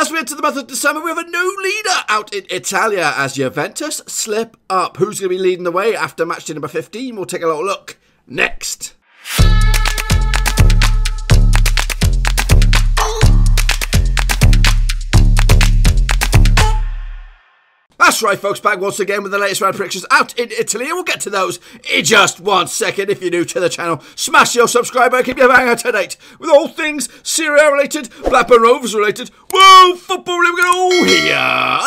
As we enter the month of December, we have a new leader out in Italia as Juventus slip up. Who's going to be leading the way after matchday number 15? We'll take a little look next. That's right, folks, back once again with the latest round predictions out in Italy, and we'll get to those in just 1 second. If you're new to the channel, smash your subscribe button, keep your bang out to date with all things Serie A related, Blackburn Rovers related, whoa, football, we're going all here.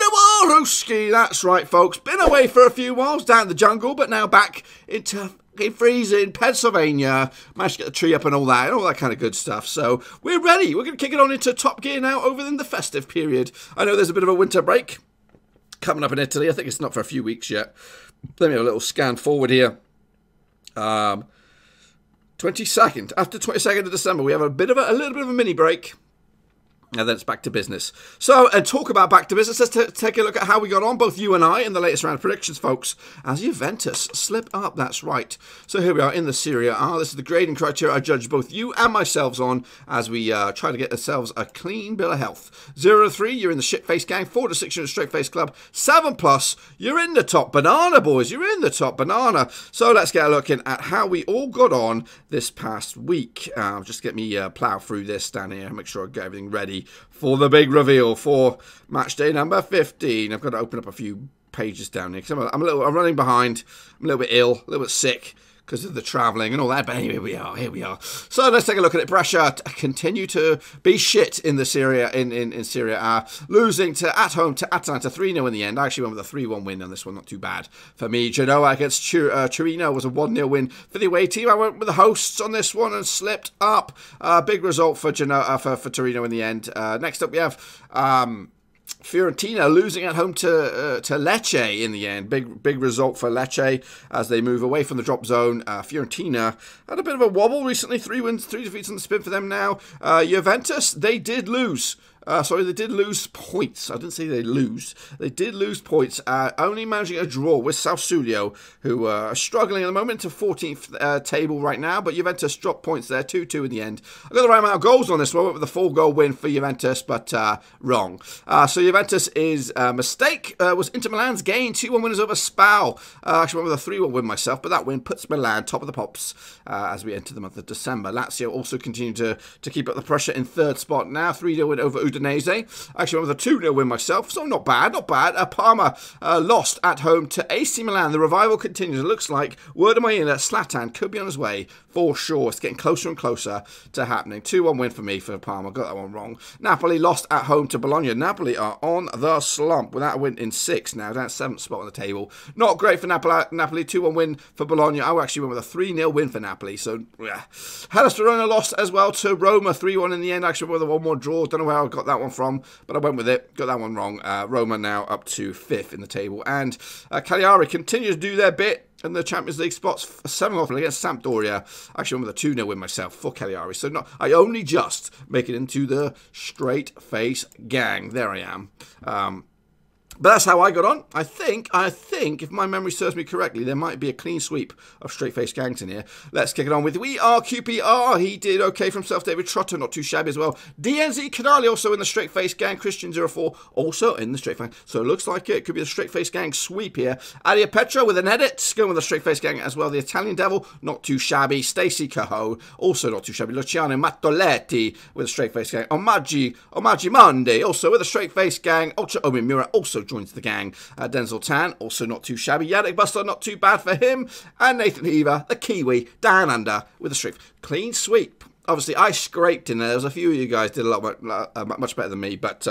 Nawaroski, that's right, folks, been away for a few whiles down in the jungle, but now back into freezing Pennsylvania, managed to get the tree up and all that kind of good stuff. So we're ready. We're going to kick it on into top gear now over in the festive period. I know there's a bit of a winter break coming up in Italy. I think it's not for a few weeks yet. Let me have a little scan forward here. 22nd. After 22nd of December, we have a little bit of a mini break. And then it's back to business. So, and talk about back to business, let's take a look at how we got on, both you and I, in the latest round of predictions, folks, as Juventus slip up, that's right. So here we are in the Serie A. This is the grading criteria I judge both you and myself on as we try to get ourselves a clean bill of health. 0 to 3, you're in the shit-face gang. 4 to 6, you're in the straight-face club. 7 plus, you're in the top banana, boys. You're in the top banana. So let's get a look in at how we all got on this past week. Just get me plow through this down here and make sure I get everything ready for the big reveal for match day number 15. I've got to open up a few pages down here because I'm running behind. I'm a little bit ill, a little bit sick because of the travelling and all that. But anyway, here we are. So let's take a look at it. Brescia continue to be shit in the Serie in Serie A, losing at home to Atalanta 3-0 in the end. I actually went with a 3-1 win on this one, not too bad for me. Genoa against Torino was a 1-0 win for the away team. I went with the hosts on this one and slipped up. Big result for Genoa for Torino in the end. Next up we have Fiorentina losing at home to Lecce in the end. Big result for Lecce as they move away from the drop zone. Fiorentina had a bit of a wobble recently. 3 wins, 3 defeats on the spin for them now. Juventus, they did lose. They did lose points. I didn't say they lose. They did lose points, only managing a draw with Sassuolo, who are struggling at the moment to 14th table right now, but Juventus dropped points there, 2-2 in the end. I got the right amount of goals on this one, with a 4-goal win for Juventus, but wrong. So Juventus is a mistake. Was Inter Milan's gain, 2-1 winners over SPAL. Actually went with a 3-1 win myself, but that win puts Milan top of the pops as we enter the month of December. Lazio also continue to keep up the pressure in 3rd spot now, 3-0 win over Udinese. Actually went with a 2-0 win myself, so not bad, not bad. Parma lost at home to AC Milan. The revival continues. It looks like, word of my ear, that Zlatan could be on his way for sure. It's getting closer and closer to happening. 2-1 win for me for Parma. Got that one wrong. Napoli lost at home to Bologna. Napoli are on the slump without a win in 6 now, down 7th spot on the table. Not great for Napoli. 2-1 win for Bologna. I actually went with a 3-0 win for Napoli, so yeah. Hellas Verona lost as well to Roma. 3-1 in the end. Actually went with a 1-1 draw. Don't know where I got that one from, but I went with it. Got that one wrong. Roma now up to 5th in the table. And Cagliari continue to do their bit in the Champions League spots. 7-0 against Sampdoria. Actually went with a 2-0 win myself for Cagliari. So I only just make it into the straight face gang. There I am. But that's how I got on. I think, if my memory serves me correctly, there might be a clean sweep of straight-faced gangs in here. Let's kick it on with We Are QPR. He did okay for himself. David Trotter, not too shabby as well. DNZ Kadali also in the straight-faced gang. Christian04 also in the straight-faced. So it looks like it could be a straight-faced gang sweep here. Adia Petra with an edit, going with a straight-faced gang as well. The Italian Devil, not too shabby. Stacey Caho, also not too shabby. Luciano Mattoletti with a straight-faced gang. Omaji Monday, also with a straight-faced gang. Ultra Omimura also joins the gang. Denzel Tan, also not too shabby. Yannick Buster, not too bad for him. And Nathan Heaver, the Kiwi, down under with a straight. Clean sweep. Obviously, I scraped in there. There's a few of you guys did a lot much better than me, but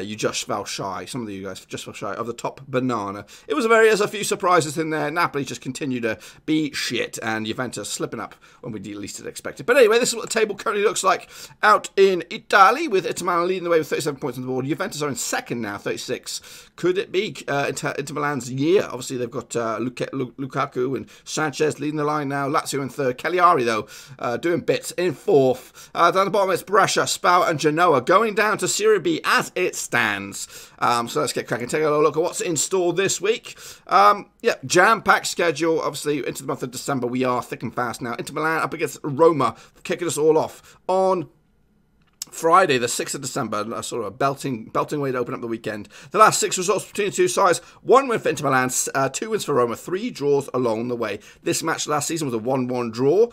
you just fell shy. Some of you guys just fell shy of the top banana. There's a few surprises in there. Napoli just continue to be shit, and Juventus slipping up when we least expected. But anyway, this is what the table currently looks like out in Italy, with Inter Milan leading the way with 37 points on the board. Juventus are in 2nd now, 36. Could it be Inter Milan's year? Obviously, they've got Lukaku and Sanchez leading the line now. Lazio in 3rd. Cagliari, though, doing bits in 4th. Down the bottom, it's Brescia, SPAL, and Genoa going down to Serie B as it stands. So let's get cracking. Take a little look at what's in store this week. Yeah, jam-packed schedule. Obviously, into the month of December, we are thick and fast now. Inter Milan up against Roma, kicking us all off on Friday, the 6th of December, a sort of a belting way to open up the weekend. The last 6 results between the two sides: 1 win for Inter Milan, 2 wins for Roma, 3 draws along the way. This match last season was a 1-1 draw.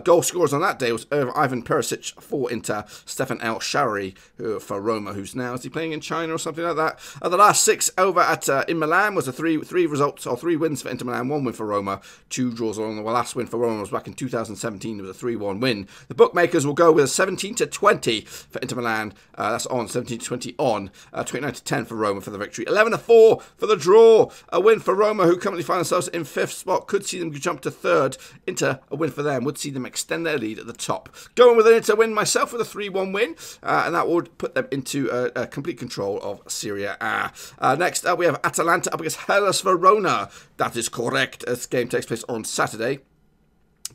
Goal scorers on that day was Ivan Perisic for Inter, Stefan El Shaarawy for Roma, who's now, is he playing in China or something like that? The last 6 over at in Milan was a 3 wins for Inter Milan, 1 win for Roma, 2 draws along the way. The last win for Roma was back in 2017. It was a 3-1 win. The bookmakers will go with a 17-20 for Inter Milan. That's on 17-20 on 29-10 for Roma for the victory, 11-4 for the draw. A win for Roma, who currently find themselves in 5th spot, could see them jump to 3rd. Inter, a win for them would see them extend their lead at the top. Going with an Inter win myself with a 3-1 win, and that would put them into complete control of Serie A. Next up we have Atalanta up against Hellas Verona. That is correct. This game takes place on Saturday.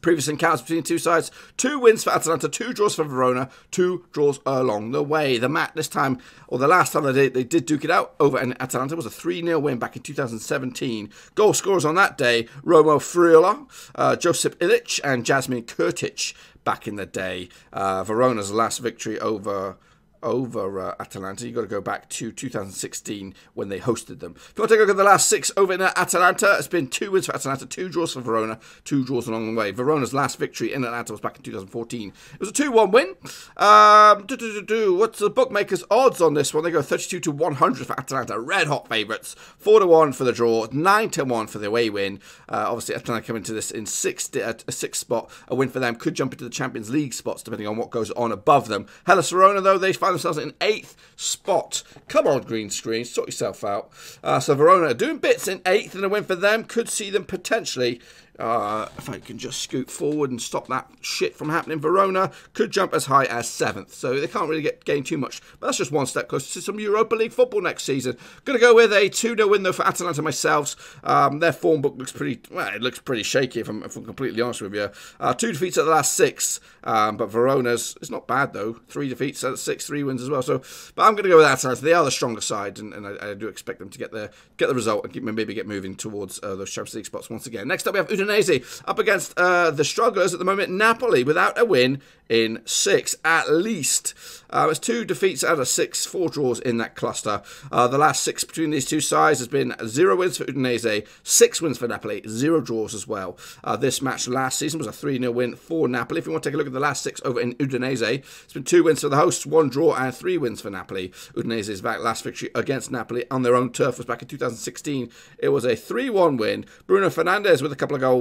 Previous encounters between the two sides: 2 wins for Atalanta, 2 draws for Verona, 2 draws along the way. The match this time, or the last time they did duke it out over in Atalanta, was a 3-0 win back in 2017. Goal scorers on that day: Romo Friola, Josip Ilic, and Jasmin Kurtic back in the day. Verona's last victory over Atalanta, you've got to go back to 2016 when they hosted them. If you want to take a look at the last 6 over in Atalanta, it's been 2 wins for Atalanta, 2 draws for Verona, 2 draws along the way. Verona's last victory in Atalanta was back in 2014. It was a 2-1 win. What's the bookmakers' odds on this one? They go 32-100 for Atalanta, red hot favourites. 4-1 for the draw, 9-1 for the away win. Obviously, Atalanta come into this in 6th spot. A win for them could jump into the Champions League spots depending on what goes on above them. Hellas Verona, though, they find themselves in 8th spot. Come on, green screen, sort yourself out. So Verona are doing bits in 8th, and a win for them could see them potentially, if I can just scoot forward and stop that shit from happening, Verona could jump as high as 7th. So they can't really gain too much, but that's just one step closer to some Europa League football next season. Going to go with a 2-0 win though for Atalanta myself. Their form book looks pretty, well, it looks pretty shaky if I'm completely honest with you. 2 defeats at the last 6, but Verona's, it's not bad though. 3 defeats out of 6, 3 wins as well. So, but I'm going to go with Atalanta. They are the stronger side, and I do expect them to get the result and maybe get moving towards those Champions League spots once again. Next up, we have Udinese up against the strugglers at the moment, Napoli, without a win in 6 at least. It's 2 defeats out of 6, 4 draws in that cluster. The last 6 between these two sides has been 0 wins for Udinese, 6 wins for Napoli, 0 draws as well. This match last season was a 3-0 win for Napoli. If you want to take a look at the last 6 over in Udinese, it's been 2 wins for the hosts, 1 draw and 3 wins for Napoli. Udinese's last victory against Napoli on their own turf was back in 2016. It was a 3-1 win. Bruno Fernandes with a couple of goals,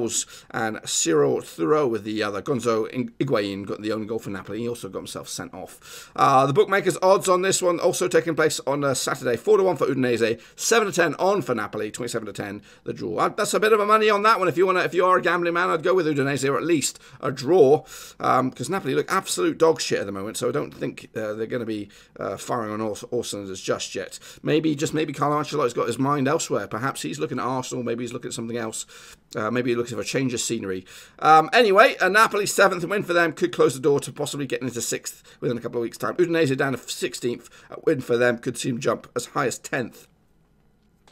and Ciro Thuro with the other. Gonzo Higuain got the only goal for Napoli. He also got himself sent off. The bookmakers' odds on this one also taking place on Saturday. 4-1 for Udinese, 7-10 on for Napoli, 27-10 the draw. That's a bit of a money on that one. If you are a gambling man, I'd go with Udinese, or at least a draw, because Napoli look absolute dog shit at the moment. So I don't think they're going to be firing on all cylinders just yet. Maybe Carlo Ancelotti's got his mind elsewhere. Perhaps he's looking at Arsenal. Maybe he's looking at something else. Maybe he looks for a change of scenery. Anyway, a Napoli 7th win for them could close the door to possibly getting into 6th within a couple of weeks' time. Udinese down to 16th. A win for them could see them jump as high as 10th.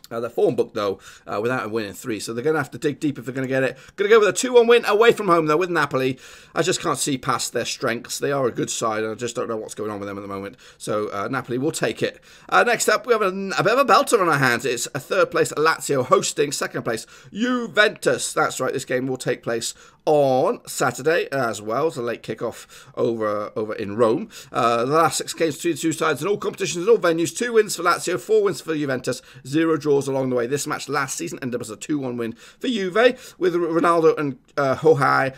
Their form book, though, without a win in 3, so they're going to have to dig deep if they're going to get it. Going to go with a 2-1 win away from home, though, with Napoli. I just can't see past their strengths. They are a good side, and I just don't know what's going on with them at the moment. So Napoli will take it. Next up, we have a bit of a belter on our hands. It's a 3rd place Lazio hosting 2nd place Juventus. That's right, this game will take place on Saturday as well. It's a late kickoff over in Rome. The last 6 games between the two sides in all competitions, in all venues: 2 wins for Lazio, 4 wins for Juventus, 0 draws along the way. This match last season ended up as a 2-1 win for Juve, with Ronaldo and Jorge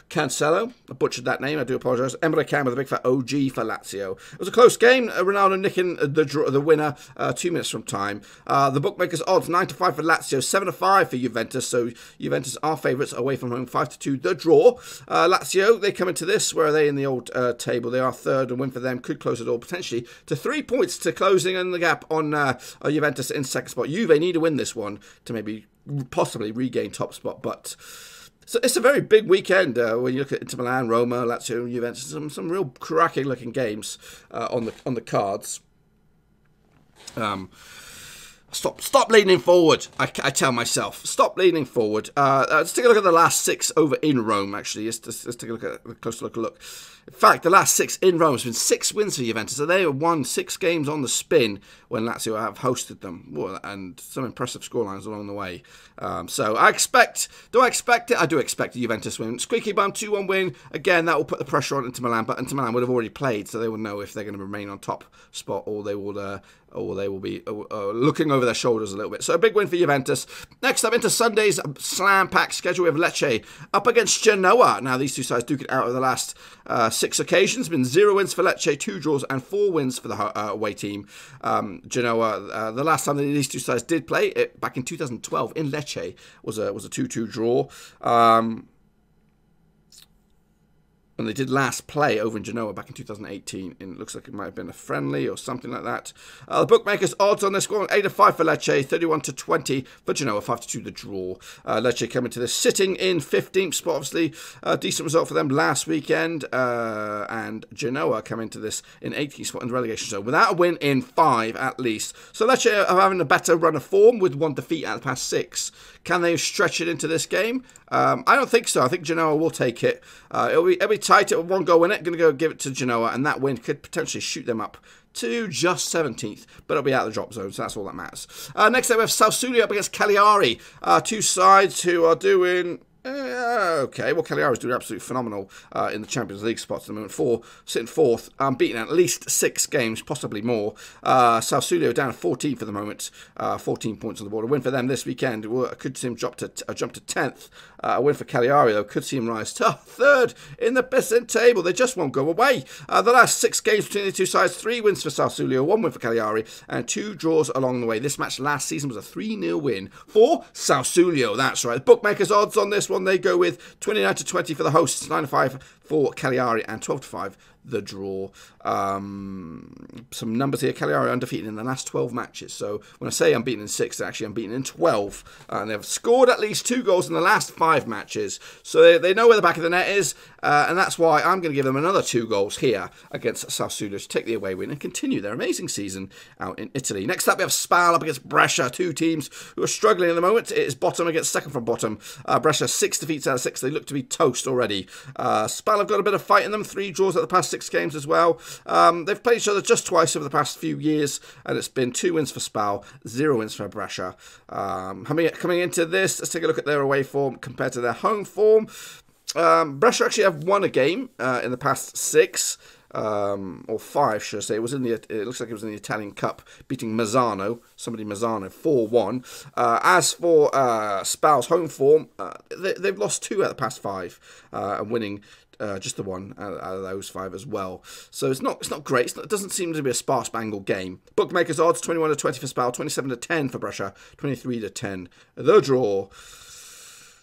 Cancelo. I butchered that name, I do apologise. Emre Can with a big fat OG for Lazio. It was a close game. Ronaldo nicking the winner 2 minutes from time. The bookmakers' odds 9-5 for Lazio, 7-5 for Juventus. So Juventus are favourites away from home, 5-2 the draw. Lazio, they come into this, where are they in the old table? They are 3rd, and win for them could close it all potentially to 3 points to closing in the gap on Juventus in 2nd spot. Juve need to win this one to maybe possibly regain top spot, but so it's a very big weekend when you look at Inter Milan, Roma, Lazio, Juventus. Some real cracking looking games on the cards. Stop leaning forward. I tell myself, stop leaning forward. Let's take a look at the last 6 over in Rome. Actually, let's take a look at a closer look. In fact, the last 6 in Rome has been 6 wins for Juventus. So they have won 6 games on the spin when Lazio have hosted them, and some impressive scorelines along the way. So I expect. Do I expect it? I do expect a Juventus win. Squeaky bum 2-1 win. Again, that will put the pressure on Inter Milan, but Inter Milan would have already played, so they will know if they're going to remain on top spot or they will be looking over their shoulders a little bit. So a big win for Juventus. Next up into Sunday's slam-packed schedule, we have Lecce up against Genoa. Now, these two sides duke it out of the last 6 occasions. Been 0 wins for Lecce, 2 draws, and 4 wins for the away team. Genoa, the last time that these two sides did play, back in 2012 in Lecce, was a 2-2 draw. And they did last play over in Genoa back in 2018. And it looks like it might have been a friendly or something like that. The bookmakers' odds on this one: 8-5 for Lecce, 31-20 for Genoa, 5-2 the draw. Lecce coming to this sitting in 15th spot. Obviously, a decent result for them last weekend. And Genoa coming to this in 18th spot in the relegation zone without a win in 5 at least. So Lecce are having a better run of form with 1 defeat out of the past 6. Can they stretch it into this game? I don't think so. I think Genoa will take it. It'll be tight. It'll 1 goal in it. Going to go give it to Genoa, and that win could potentially shoot them up to just 17th, but it'll be out of the drop zone, so that's all that matters. Next up, we have Sassuolo up against Cagliari. 2 sides who are doing... okay, well, Cagliari is doing absolutely phenomenal in the Champions League spots at the moment. Sitting 4th, beating at least 6 games, possibly more. Sassuolo down at 14 for the moment, 14 points on the board. A win for them this weekend could see him jump to 10th. A win for Cagliari, though, could see him rise to 3rd in the percent table. They just won't go away. The last 6 games between the two sides: 3 wins for Sassuolo, 1 win for Cagliari, and 2 draws along the way. This match last season was a 3-0 win for Sassuolo. That's right. The bookmakers' odds on this one, they go with 29-20 for the hosts, 9-5 for Cagliari, and 12-5 the draw. Some numbers here: Cagliari undefeated in the last 12 matches. So when I say unbeaten in 6, they're actually unbeaten in 12. And they've scored at least 2 goals in the last 5 matches. So they know where the back of the net is. And that's why I'm going to give them another 2 goals here against Sassuolo to take the away win and continue their amazing season out in Italy. Next up, we have SPAL up against Brescia. 2 teams who are struggling at the moment. It is bottom against second from bottom. Brescia 6 defeats out of 6. They look to be toast already. SPAL have got a bit of fight in them. 3 draws at the past 6 games as well. They've played each other just twice over the past few years, and it's been 2 wins for SPAL, 0 wins for Brescia. Coming into this, let's take a look at their away form compared to their home form. Brescia actually have won a game in the past 6. Or 5, should I say. It looks like it was in the Italian Cup, beating Mazzano, 4-1. As for SPAL's home form, they've lost 2 out of the past 5, and winning just the 1 out of those 5 as well. So it's not great. It doesn't seem to be a sparse-spangled game. Bookmakers' odds: 21-20 for SPAL, 27-10 for Brescia, 23-10 the draw.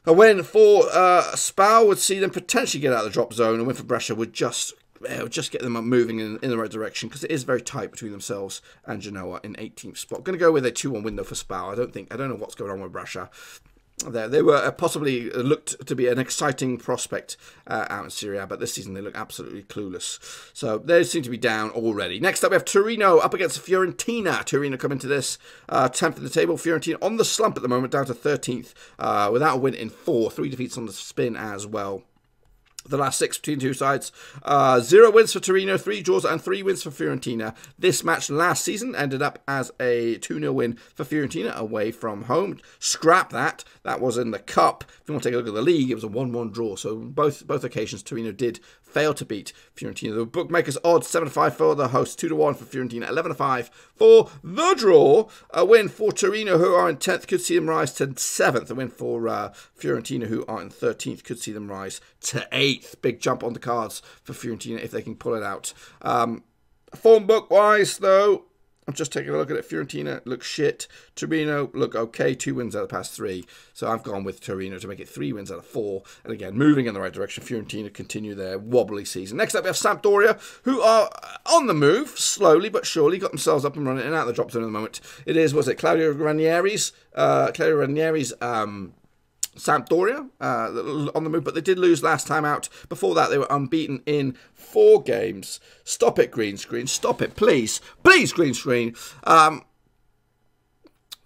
A win for SPAL would see them potentially get out of the drop zone. A win for Brescia would just get them moving in the right direction, because it is very tight between themselves and Genoa in 18th spot. Going to go with a 2-1 win though for SPAL. I don't know what's going on with Brescia. They were possibly looked to be an exciting prospect out in Serie A, but this season they look absolutely clueless. So they seem to be down already. Next up, we have Torino up against Fiorentina. Torino come into this 10th in the table. Fiorentina on the slump at the moment, down to 13th, without a win in 4. 3 defeats on the spin as well. The last 6 between the two sides: 0 wins for Torino, 3 draws, and 3 wins for Fiorentina. This match last season ended up as a 2-0 win for Fiorentina away from home. Scrap that. That was in the Cup. If you want to take a look at the league, it was a 1-1 draw. So both occasions, Torino did fail to beat Fiorentina. The bookmakers' odds: 7-5 for the host, 2-1 for Fiorentina, 11-5 for the draw. A win for Torino, who are in 10th, could see them rise to 7th. A win for Fiorentina, who are in 13th, could see them rise to 8th. Big jump on the cards for Fiorentina if they can pull it out. Form book wise, though, I'm just taking a look at it. Fiorentina look shit. Torino look okay. 2 wins out of the past 3. So I've gone with Torino to make it 3 wins out of 4. And again, moving in the right direction. Fiorentina continue their wobbly season. Next up, we have Sampdoria, who are on the move, slowly but surely. Got themselves up and running and out of the drop zone at the moment. It is, Claudio Ranieri's Sampdoria on the move, but they did lose last time out. Before that, they were unbeaten in 4 games. Stop it, green screen. Stop it, please. Please, green screen.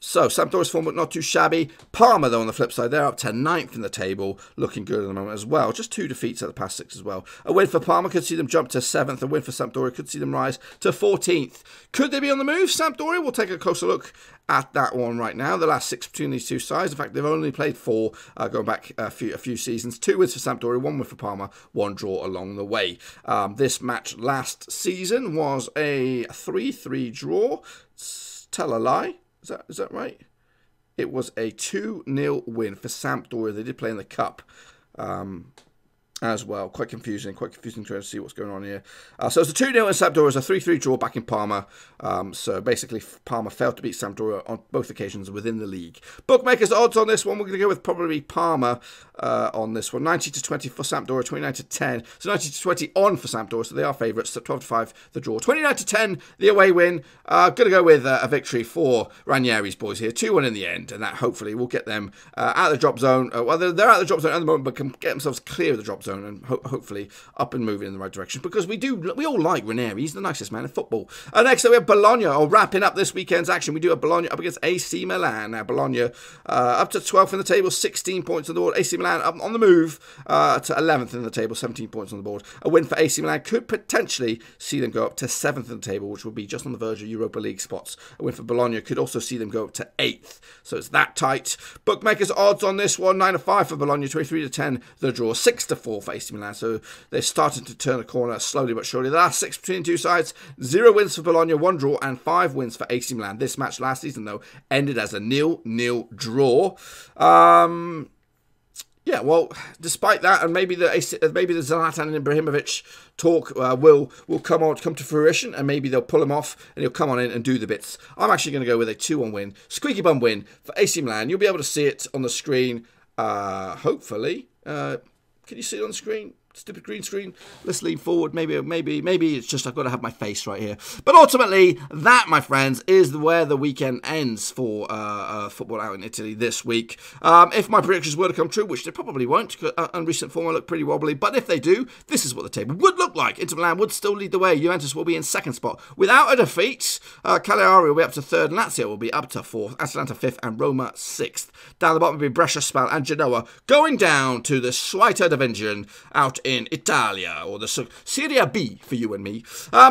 So, Sampdoria's form but not too shabby. Parma, though, on the flip side, they're up to 9th in the table, looking good at the moment as well. Just 2 defeats at the past 6 as well. A win for Parma could see them jump to 7th. A win for Sampdoria could see them rise to 14th. Could they be on the move, Sampdoria? We'll take a closer look at that one right now. The last 6 between these two sides. In fact, they've only played 4 going back a few seasons. 2 wins for Sampdoria, 1 win for Parma, 1 draw along the way. This match last season was a 3-3 draw. Tell a lie. Is that right? It was a 2-0 win for Sampdoria. They did play in the cup as well. Quite confusing trying to see what's going on here. So it's a 2-0 in Sampdoria. It was a 3-3 draw back in Parma. So basically, Parma failed to beat Sampdoria on both occasions within the league. Bookmakers odds on this one, we're going to go with probably Parma on this one. 90-20 for Sampdoria, 29-10. So 90-20 on for Sampdoria, so they are favourites. So 12-5 the draw. 29-10 the away win. Going to go with a victory for Ranieri's boys here. 2-1 in the end, and that hopefully will get them out of the drop zone. Well, they're out of the drop zone at the moment, but can get themselves clear of the drop zone and hopefully up and moving in the right direction, because we all like Ranieri. He's the nicest man in football. Next up we have Bologna. Wrapping up this weekend's action, we do have Bologna up against AC Milan. Now Bologna up to 12th in the table, 16 points on the board. AC Milan up on the move to 11th in the table, 17 points on the board. A win for AC Milan could potentially see them go up to 7th in the table, which would be just on the verge of Europa League spots. A win for Bologna could also see them go up to 8th, so it's that tight. Bookmakers odds on this one, 9-5 for Bologna, 23-10 the draw, 6-4 for AC Milan. So they're starting to turn a corner slowly but surely. The last 6 between the two sides, 0 wins for Bologna, 1 draw, and 5 wins for AC Milan. This match last season, though, ended as a 0-0 draw. Yeah, well, despite that, and maybe the Zlatan and Ibrahimovic talk will come to fruition, and maybe they'll pull him off, and he'll come on in and do the bits. I'm actually going to go with a 2-1 win, squeaky bum win for AC Milan. You'll be able to see it on the screen, hopefully. Can you see it on the screen? Stupid green screen. Let's lean forward. Maybe it's just I've got to have my face right here. But ultimately, that, my friends, is where the weekend ends for football out in Italy this week. If my predictions were to come true, which they probably won't, and recent form will look pretty wobbly, but if they do, this is what the table would look like. Inter Milan would still lead the way. Juventus will be in 2nd spot without a defeat. Cagliari will be up to 3rd, and Lazio will be up to 4th. Atalanta 5th, and Roma 6th. Down the bottom will be Brescia, SPAL, and Genoa, going down to the Zweite Division out in Italia, or the Serie B for you and me.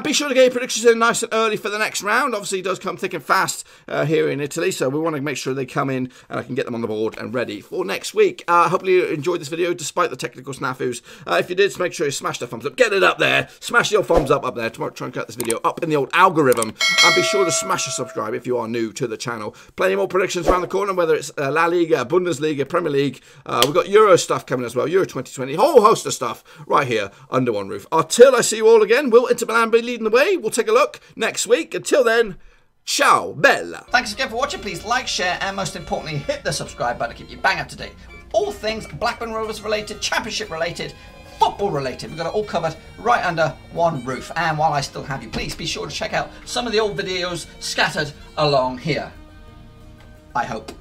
Be sure to get your predictions in nice and early for the next round. Obviously, it does come thick and fast here in Italy, so we want to make sure they come in and I can get them on the board and ready for next week. Hopefully you enjoyed this video despite the technical snafus. If you did, make sure you smash the thumbs up. Get it up there. Smash your thumbs up there to try and get this video up in the old algorithm. And be sure to smash a subscribe if you are new to the channel. Plenty more predictions around the corner, whether it's La Liga, Bundesliga, Premier League. We've got Euro stuff coming as well. Euro 2020. Whole host of stuff right here under one roof. Until I see you all again, will Inter Milan be leading the way? We'll take a look next week. Until then, ciao, bella. Thanks again for watching. Please like, share, and most importantly, hit the subscribe button to keep you bang up to date with all things Blackburn Rovers related, Championship related, football related. We've got it all covered right under one roof. And while I still have you, please be sure to check out some of the old videos scattered along here. I hope.